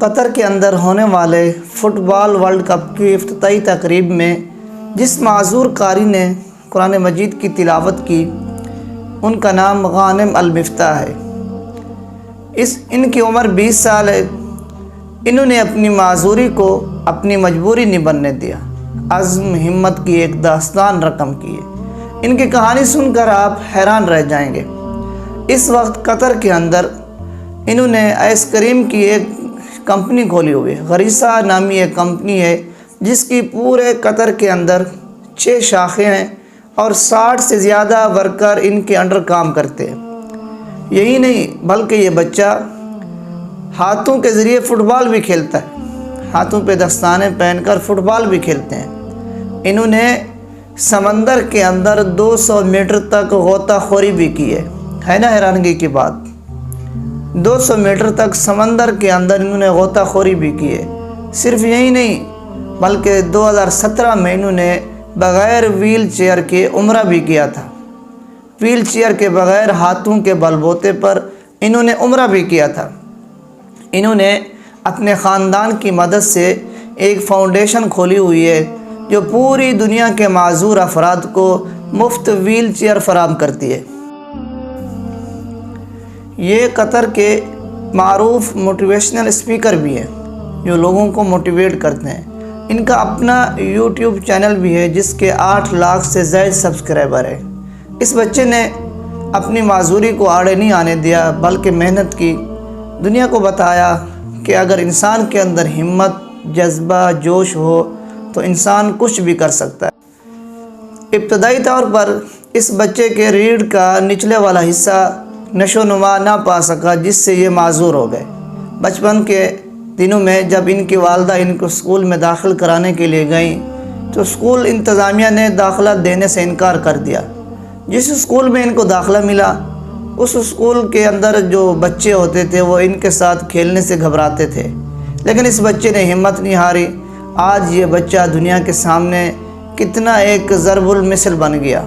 قطر کے اندر ہونے والے فٹ بال ورلڈ کپ کی افتتاحی تقریب میں جس معذور قاری نے قرآن مجید کی تلاوت کی ان کا نام غانم المفتاح ہے۔ ان کی عمر 20 سال ہے۔ انہوں نے اپنی معذوری کو اپنی مجبوری نہیں بننے دیا، عزم ہمت کی ایک داستان رقم کی ہے۔ ان کی کہانی سن کر آپ حیران رہ جائیں گے۔ اس وقت قطر کے اندر انہوں نے آئس کریم کی ایک کمپنی کھولی ہوئی ہے، غریسہ نامی ایک کمپنی ہے جس کی پورے قطر کے اندر 6 شاخیں ہیں اور 60 سے زیادہ ورکر ان کے انڈر کام کرتے ہیں۔ یہی نہیں بلکہ یہ بچہ ہاتھوں کے ذریعے فٹ بال بھی کھیلتا ہے، ہاتھوں پہ دستانے پہن کر فٹ بال بھی کھیلتے ہیں۔ انہوں نے سمندر کے اندر 200 میٹر تک غوطہ خوری بھی کی ہے نا حیرانگی کی بات۔ 200 میٹر تک سمندر کے اندر انہوں نے غوطہ خوری بھی کی ہے۔ صرف یہی نہیں بلکہ 2017 میں انہوں نے بغیر ویل چیئر کے عمرہ بھی کیا تھا۔ ویل چیئر کے بغیر ہاتھوں کے بل بوتے پر انہوں نے عمرہ بھی کیا تھا۔ انہوں نے اپنے خاندان کی مدد سے ایک فاؤنڈیشن کھولی ہوئی ہے جو پوری دنیا کے معذور افراد کو مفت ویل چیئر فراہم کرتی ہے۔ یہ قطر کے معروف موٹیویشنل اسپیکر بھی ہیں جو لوگوں کو موٹیویٹ کرتے ہیں۔ ان کا اپنا یوٹیوب چینل بھی ہے جس کے 8 لاکھ سے زائد سبسکرائبر ہیں۔ اس بچے نے اپنی معذوری کو آڑے نہیں آنے دیا بلکہ محنت کی، دنیا کو بتایا کہ اگر انسان کے اندر ہمت، جذبہ، جوش ہو تو انسان کچھ بھی کر سکتا ہے۔ ابتدائی طور پر اس بچے کے ریڑھ کا نچلے والا حصہ نشو و نما نہ پا سکا جس سے یہ معذور ہو گئے۔ بچپن کے دنوں میں جب ان کی والدہ ان کو اسکول میں داخل کرانے کے لیے گئیں تو اسکول انتظامیہ نے داخلہ دینے سے انکار کر دیا۔ جس اسکول میں ان کو داخلہ ملا اس اسکول کے اندر جو بچے ہوتے تھے وہ ان کے ساتھ کھیلنے سے گھبراتے تھے، لیکن اس بچے نے ہمت نہیں ہاری۔ آج یہ بچہ دنیا کے سامنے کتنا ایک ضرب المثل بن گیا۔